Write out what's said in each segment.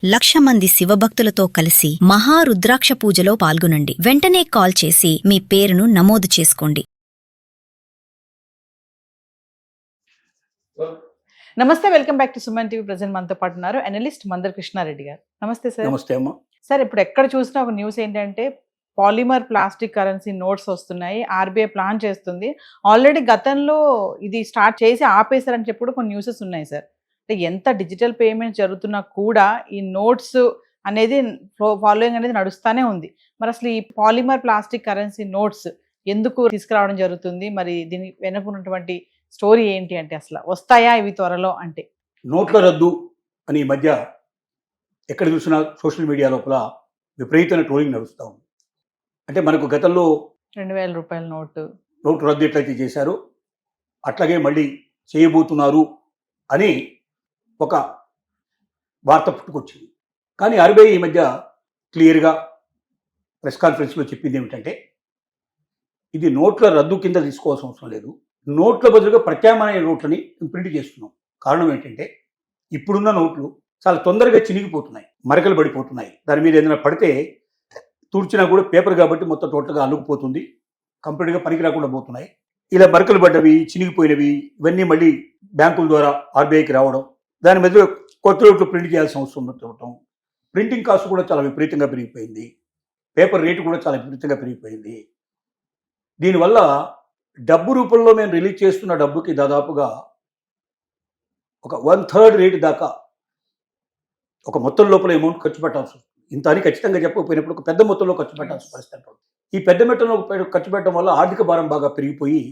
1,00,000 మంది శివభక్తులతో కలిసి మహారుద్రాక్ష పూజలో పాల్గొనండి. వెంటనే కాల్ చేసి మీ పేరును నమోదు చేసుకోండి. నమస్తే, welcome back to Suman TV. Present మనతో పాటు ఉన్నారు అనలిస్ట్ మందర్ కృష్ణారెడ్డి గారు. నమస్తే సార్. నమస్తే అమ్మ. సార్, ఇప్పుడు ఎక్కడ చూసినా ఒక న్యూస్ ఏంటంటే పాలిమర్ ప్లాస్టిక్ కరెన్సీ నోట్స్ వస్తున్నాయి, ఆర్బీఐ ప్లాన్ చేస్తుంది. ఆల్రెడీ గతంలో ఇది స్టార్ట్ చేసి ఆపేశారని చెప్పి కూడా కొన్ని న్యూసెస్ ఉన్నాయి సార్. అంటే ఎంత డిజిటల్ పేమెంట్స్ జరుగుతున్నా కూడా ఈ నోట్స్ అనేది ఫాలోయింగ్ అనేది నడుస్తూనే ఉంది. మరి అసలు ఈ పాలిమర్ ప్లాస్టిక్ కరెన్సీ నోట్స్ ఎందుకు తీసుకురావడం జరుగుతుంది? మరి దీని వెనుకున్నటువంటి స్టోరీ ఏంటి? అంటే అసలు వస్తాయా ఇవి త్వరలో? అంటే నోట్ల రద్దు అని ఈ మధ్య ఎక్కడ చూసినా సోషల్ మీడియా లోపల విపరీతమైన ట్రోలింగ్ నడుస్తూ ఉంది. అంటే మనకు గతంలో 2,000 రూపాయల నోటు రద్దు ఎట్లయితే చేశారో అట్లాగే మళ్ళీ చేయబోతున్నారు అని ఒక వార్త పుట్టుకొచ్చింది. కానీ ఆర్బీఐ ఈ మధ్య క్లియర్గా ప్రెస్ కాన్ఫరెన్స్లో చెప్పింది ఏమిటంటే ఇది నోట్ల రద్దు కింద తీసుకోవాల్సిన అవసరం లేదు, నోట్ల బదులుగా ప్రత్యామ్నాయ నోట్లని ప్రింట్ చేస్తున్నాం. కారణం ఏంటంటే ఇప్పుడున్న నోట్లు చాలా తొందరగా చినిగిపోతున్నాయి, మరకలు పడిపోతున్నాయి. దాని మీద ఏదైనా పడితే తుడిచినా కూడా పేపర్ కాబట్టి మొత్తం టోటల్గా అల్లుకుపోతుంది, కంప్లీట్గా పనికి రాకుండా పోతున్నాయి. ఇలా మరకలు పడ్డవి, చినిగిపోయినవి ఇవన్నీ మళ్ళీ బ్యాంకుల ద్వారా ఆర్బీఐకి రావడం, దాని మధ్య కొత్త నోట్లు ప్రింట్ చేయాల్సిన అవసరం ఉండటం, ప్రింటింగ్ కాస్ట్ కూడా చాలా విపరీతంగా పెరిగిపోయింది, పేపర్ రేటు కూడా చాలా విపరీతంగా పెరిగిపోయింది. దీనివల్ల డబ్బు రూపంలో మేము రిలీజ్ చేస్తున్న డబ్బుకి దాదాపుగా ఒక 1/3 రేటు దాకా ఒక మొత్తం లోపల అమౌంట్ ఖర్చు పెట్టాల్సి వస్తుంది. ఇంత అని ఖచ్చితంగా చెప్పకపోయినప్పుడు ఒక పెద్ద మొత్తంలో ఖర్చు పెట్టాల్సిన పరిస్థితి పడుతుంది. ఈ పెద్ద మొత్తంలో ఖర్చు పెట్టడం వల్ల ఆర్థిక భారం బాగా పెరిగిపోయి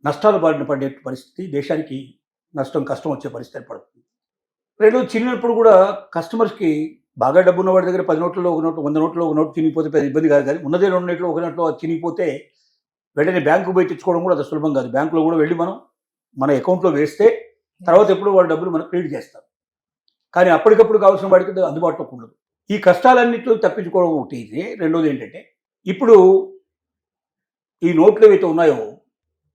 నష్టాలు బారిన పడే పరిస్థితి, దేశానికి కష్టం వచ్చే పరిస్థితి పడుతుంది. రెండోది, చిన్నప్పుడు కూడా కస్టమర్స్కి బాగా డబ్బు ఉన్నవాడి దగ్గర 10 నోట్లలో ఒక నోటు, 100 నోట్లో ఒక నోటు చినిగిపోతే పెద్ద ఇబ్బంది కాదు. కానీ ఉన్నదే 2 నోట్లో ఒక నోట్లో చినిగిపోతే వెంటనే బ్యాంకు పోయి తెచ్చుకోవడం కూడా అది సులభం కాదు. బ్యాంకులో కూడా వెళ్ళి మన అకౌంట్లో వేస్తే తర్వాత ఎప్పుడు వాళ్ళ డబ్బులు మనకు క్రెడిట్ చేస్తారు. కానీ అప్పటికప్పుడు కావాల్సిన వాడికి అందుబాటులో ఉండదు. ఈ కష్టాలన్నింటిలో తప్పించుకోవడం ఒకటి ఇది. రెండోది ఏంటంటే ఇప్పుడు ఈ నోట్లు ఏవైతే ఉన్నాయో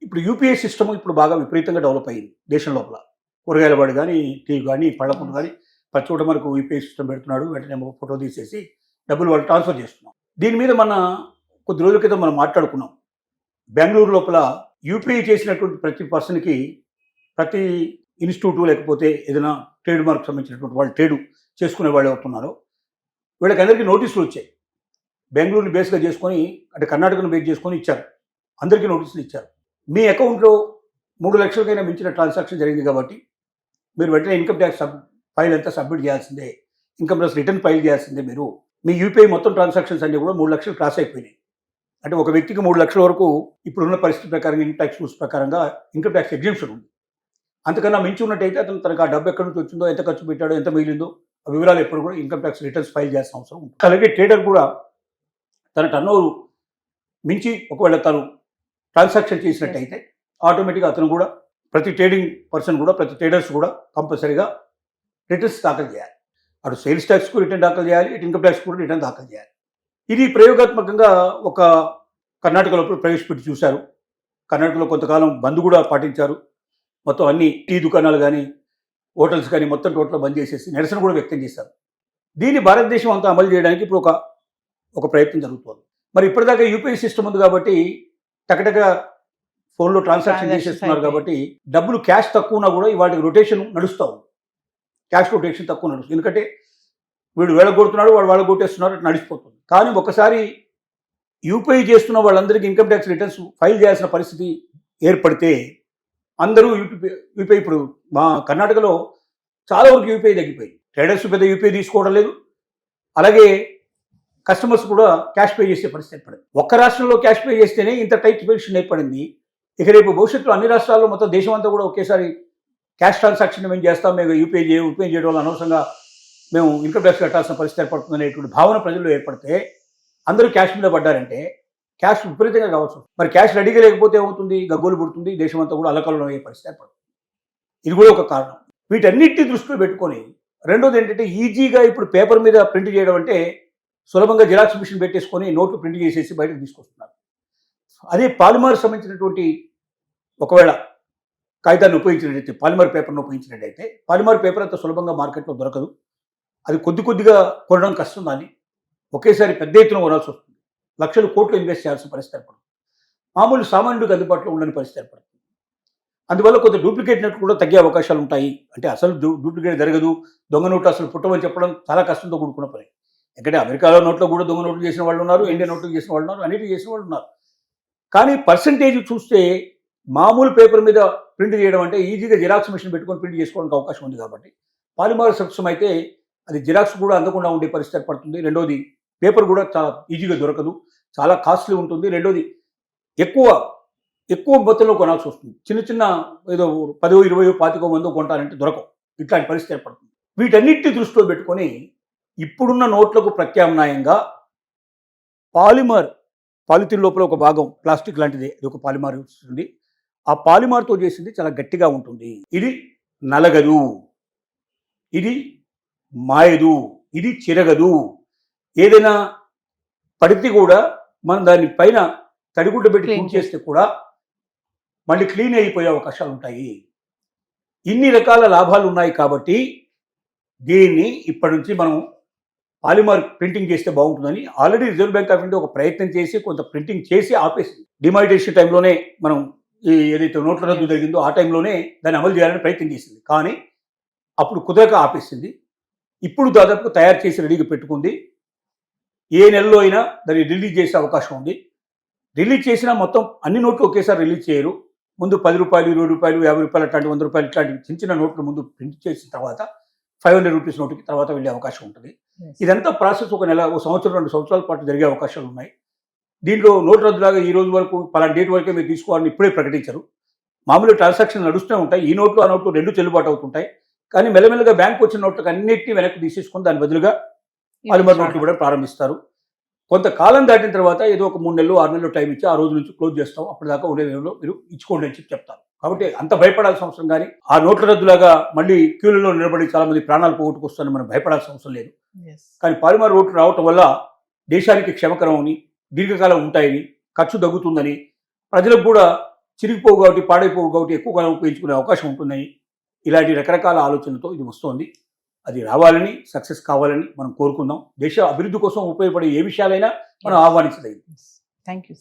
ఇప్పుడు యూపీఐ సిస్టమ్ ఇప్పుడు బాగా విపరీతంగా డెవలప్ అయ్యింది దేశం లోపల. కూరగాయల వాడు కానీ, టీ కానీ, పళ్ళకుండా కానీ ప్రతి చోట మనకు యూపీఐ సిస్టమ్ పెడుతున్నాడు. వెంటనే ఫోటో తీసేసి డబ్బులు వాళ్ళు ట్రాన్స్ఫర్ చేస్తున్నాం. దీని మీద కొద్ది రోజుల క్రితం మనం మాట్లాడుకున్నాం. బెంగళూరు లోపల యూపీఐ చేసినటువంటి ప్రతి పర్సన్కి, ప్రతి ఇన్స్టిట్యూట్ లేకపోతే ఏదైనా ట్రేడ్ మార్క్ సంబంధించినటువంటి వాళ్ళు ట్రేడ్ చేసుకునే వాళ్ళు అవుతున్నారో వీళ్ళకి అందరికీ నోటీసులు వచ్చాయి. బెంగళూరుని బేస్గా చేసుకొని, అంటే కర్ణాటకను బేస్ చేసుకొని ఇచ్చారు, అందరికీ నోటీసులు ఇచ్చారు. మీ అకౌంట్లో 3 లక్షలకైనా మించిన ట్రాన్సాక్షన్ జరిగింది కాబట్టి మీరు వెంటనే ఇన్కమ్ ట్యాక్స్ ఫైల్ అంతా సబ్మిట్ చేయాల్సిందే, ఇన్కమ్ ట్యాక్స్ రిటర్న్ ఫైల్ చేయాల్సిందే. మీరు మీ యూపీఐ మొత్తం ట్రాన్సాక్షన్స్ అన్నీ కూడా 3 లక్షలు క్రాస్ అయిపోయినాయి. అంటే ఒక వ్యక్తికి 3 లక్షల వరకు ఇప్పుడున్న పరిస్థితి ప్రకారం ఇన్కమ్ ట్యాక్స్ రూల్స్ ప్రకారంగా ఇన్కమ్ ట్యాక్స్ ఎగ్జంప్షన్ ఉంది. అంతకన్నా మించి ఉన్నట్టయితే అతను తనకు ఆ డబ్బు ఎక్కడి నుంచి వచ్చిందో, ఎంత ఖర్చు పెట్టాడో, ఎంత మిగిలిందో ఆ వివరాలు ఎప్పుడు కూడా ఇన్కమ్ ట్యాక్స్ రిటర్న్స్ ఫైల్ చేయాల్సిన అవసరం ఉంటుంది. అలాగే ట్రేడర్ కూడా తన టర్నోవర్ మించి ఒకవేళ తను ట్రాన్సాక్షన్ చేసినట్టయితే ఆటోమేటిక్గా అతను కూడా, ప్రతి ట్రేడింగ్ పర్సన్ కూడా, ప్రతి ట్రేడర్స్ కూడా కంపల్సరీగా రిటర్న్స్ దాఖలు చేయాలి. అటు సేల్స్ ట్యాక్స్కు రిటర్న్ దాఖలు చేయాలి, ఇటు ఇన్కమ్ ట్యాక్స్ కూడా రిటర్న్ దాఖలు చేయాలి. ఇది ప్రయోగాత్మకంగా ఒక కర్ణాటకలో ప్రవేశపెట్టి చూశారు. కర్ణాటకలో కొంతకాలం బంద్ కూడా పాటించారు. మొత్తం అన్ని టీ దుకాణాలు కానీ, హోటల్స్ కానీ మొత్తం టోటల్ బంద్ చేసేసి నిరసన కూడా వ్యక్తం చేశారు. దీన్ని భారతదేశం అంతా అమలు చేయడానికి ఇప్పుడు ఒక ప్రయత్నం జరుగుతుంది. మరి ఇప్పటిదాకా యూపీఐ సిస్టమ్ ఉంది కాబట్టి టకటక ఫోన్లో ట్రాన్సాక్షన్ చేసేస్తున్నారు కాబట్టి డబ్బులు క్యాష్ తక్కువ ఉన్నా కూడా ఇవాళ రొటేషన్ నడుస్తూ ఉంది. క్యాష్ రొటేషన్ తక్కువ నడుస్తుంది. ఎందుకంటే వీడు వేళగొడుతున్నాడు, వాళ్ళ కొట్టేస్తున్నారు, అట్లా నడిచిపోతుంది. కానీ ఒకసారి యూపీఐ చేస్తున్న వాళ్ళందరికీ ఇన్కమ్ ట్యాక్స్ రిటర్న్స్ ఫైల్ చేయాల్సిన పరిస్థితి ఏర్పడితే అందరూ యూపీఐ ఇప్పుడు మా కర్ణాటకలో చాలా వరకు యూపీఐ తగ్గిపోయింది. ట్రేడర్స్ పెద్ద యూపీఐ తీసుకోవడం లేదు, అలాగే కస్టమర్స్ కూడా క్యాష్ పే చేసే పరిస్థితి ఏర్పడింది. ఒక్క రాష్ట్రంలో క్యాష్ పే చేస్తేనే ఇంత టైట్ పొజిషన్ ఏర్పడింది. ఇక రేపు భవిష్యత్తులో అన్ని రాష్ట్రాల్లో మొత్తం దేశం అంతా కూడా ఒకేసారి క్యాష్ ట్రాన్సాక్షన్ మేము చేస్తాం, మేము యూపీఐ చేయడం వల్ల అనవసరంగా మేము ఇన్కమ్ ట్యాక్స్ కట్టాల్సిన పరిస్థితి ఏర్పడుతుంది అనేటువంటి భావన ప్రజల్లో ఏర్పడితే అందరూ క్యాష్ మీద పడ్డారంటే క్యాష్ విపరీతంగా కావచ్చు. మరి క్యాష్ రెడీగా లేకపోతే ఏమవుతుంది? గగ్గోలు పుడుతుంది, దేశం అంతా కూడా అల్లకల్లోలం అయ్యే పరిస్థితి ఏర్పడుతుంది. ఇది కూడా ఒక కారణం. వీటన్నిటిని దృష్టిలో పెట్టుకొని రెండోది ఏంటంటే ఈజీగా ఇప్పుడు పేపర్ మీద ప్రింట్ చేయడం అంటే సులభంగా జిరాక్స్ మిషన్ పెట్టేసుకొని నోట్లు ప్రింట్ చేసేసి బయటకు తీసుకొస్తున్నారు. అదే పాలిమర్ సంబంధించినటువంటి ఒకవేళ కాగితాన్ని ఉపయోగించినట్టయితే, పాలిమర్ పేపర్ను ఉపయోగించినట్టయితే, పాలిమర్ పేపర్ అంత సులభంగా మార్కెట్లో దొరకదు. అది కొద్ది కొద్దిగా కొనడం కష్టం. దాన్ని ఒకేసారి పెద్ద ఎత్తున కొనాల్సి వస్తుంది. లక్షల కోట్లు ఇన్వెస్ట్ చేయాల్సిన పరిస్థితి ఏర్పడుతుంది. మామూలు సామాన్యుడికి అందుబాటులో ఉండని పరిస్థితి ఏర్పడుతుంది. అందువల్ల కొంత డూప్లికేట్ నోట్లు కూడా తగ్గే అవకాశాలు ఉంటాయి. అంటే అసలు డూప్లికేట్ జరగదు, దొంగ నోట్లు అసలు పుట్టమని చెప్పడం చాలా కష్టంతో కూడుకున్న పని. ఎందుకంటే అమెరికాలో నోట్లో కూడా దొంగ నోట్లు చేసిన వాళ్ళు ఉన్నారు, ఇండియా నోట్లు చేసిన వాళ్ళు ఉన్నారు, అన్నిటి చేసిన వాళ్ళు ఉన్నారు. కానీ పర్సంటేజ్ చూస్తే మామూలు పేపర్ మీద ప్రింట్ చేయడం అంటే ఈజీగా జిరాక్స్ మిషన్ పెట్టుకొని ప్రింట్ చేసుకోవడానికి అవకాశం ఉంది. కాబట్టి పాలిమర్ సబ్స్టమ్ అయితే అది జిరాక్స్ కూడా అందకుండా ఉండే పరిస్థితి ఏర్పడుతుంది. రెండోది పేపర్ కూడా చాలా ఈజీగా దొరకదు, చాలా కాస్ట్లీ ఉంటుంది. రెండోది ఎక్కువ మొత్తంలో కొనాల్సి వస్తుంది. చిన్న చిన్న ఏదో 10, 20, 25 కొంటారంటే దొరకవు. ఇట్లాంటి పరిస్థితి ఏర్పడుతుంది. వీటన్నిటిని దృష్టిలో పెట్టుకొని ఇప్పుడున్న నోట్లకు ప్రత్యామ్నాయంగా పాలిథిన్ లోపల ఒక భాగం ప్లాస్టిక్ లాంటిది, ఇది ఒక పాలిమార్ ఉంటుంది. ఆ పాలిమార్తో చేసింది చాలా గట్టిగా ఉంటుంది. ఇది నలగదు, ఇది మాయదు, ఇది చిరగదు. ఏదైనా పడితే కూడా మనం దాని పైన తడిగుడ్డ పెట్టి క్లీన్ చేస్తే కూడా మళ్ళీ క్లీన్ అయిపోయే అవకాశాలు ఉంటాయి. ఇన్ని రకాల లాభాలు ఉన్నాయి. కాబట్టి దీన్ని ఇప్పటి నుంచి మనం పాలిమర్ ప్రింటింగ్ చేస్తే బాగుంటుందని already reserve bank of India ఒక ప్రయత్నం చేసి కొంత ప్రింటింగ్ చేసి ఆపేసింది. డిమానిటైజేషన్ టైంలోనే మనం ఏదైతే నోట్ల రద్దు జరిగిందో ఆ టైంలోనే దాన్ని అమలు చేయాలని ప్రయత్నం చేసింది. కానీ అప్పుడు కుదరక ఆపేసింది. ఇప్పుడు దాదాపు తయారు చేసి రెడీగా పెట్టుకుంది. ఏ నెలలో అయినా దాన్ని రిలీజ్ చేసే అవకాశం ఉంది. రిలీజ్ చేసినా మొత్తం అన్ని నోట్లు ఒకేసారి రిలీజ్ చేయరు. ముందు 10 రూపాయలు, 20 రూపాయలు, 50 రూపాయలు, అట్లాంటి 100 రూపాయలు ఇట్లాంటి చిన్న చిన్న నోట్లు ముందు ప్రింట్ చేసిన తర్వాత 500 రూపీస్ నోటుకి తర్వాత వెళ్ళే అవకాశం ఉంటుంది. ఇదంతా ప్రాసెస్ ఒక నెల, ఒక సంవత్సరం, 2 సంవత్సరాల పాటు జరిగే అవకాశాలు ఉన్నాయి. దీంట్లో నోటు రద్దులాగా ఈ రోజు వరకు పలానా డేట్ వరకే మీరు తీసుకోవాలని ఇప్పుడే ప్రకటించరు. మామూలు ట్రాన్సాక్షన్ నడుస్తూనే ఉంటాయి. ఈ నోట్లు ఆ నోట్లు 2 చెల్లుబాటు అవుతుంటాయి. కానీ మెల్లమెల్లగా బ్యాంకు వచ్చిన నోట్లకు అన్నింటినీ వెనక్కి తీసేసుకొని దాని బదులుగా పాలిమర్ నోట్లు కూడా ప్రారంభిస్తారు. కొంతకాలం దాటిన తర్వాత ఏదో ఒక 3 నెలలు 6 నెలలు టైం ఇచ్చి ఆ రోజు నుంచి క్లోజ్ చేస్తాం, అప్పటిదాకా ఉండే వేలో మీరు ఇచ్చుకోండి అని చెప్తారు. కాబట్టి అంత భయపడాల్సిన అవసరం కానీ ఆ నోట్ల రద్దులాగా మళ్ళీ క్యూలలో నిలబడి చాలా మంది ప్రాణాలు పోగొట్టుకొస్తారని మనం భయపడాల్సిన అవసరం లేదు. కానీ పాలిమర్ నోట్లు రావటం వల్ల దేశానికి క్షేమకరం అని, దీర్ఘకాలం ఉంటాయని, ఖర్చు తగ్గుతుందని, ప్రజలకు కూడా చిరిగిపోవు కాబట్టి, పాడైపోవు కాబట్టి ఎక్కువ కాలం ఉపయోగించుకునే అవకాశం ఉంటుందని, ఇలాంటి రకరకాల ఆలోచనలతో ఇది వస్తోంది. అది రావాలని, సక్సెస్ కావాలని మనం కోరుకుందాం. దేశ అభివృద్ధి కోసం ఉపయోగపడే ఏ విషయాలైనా మనం ఆహ్వానించదగింది. Thank you.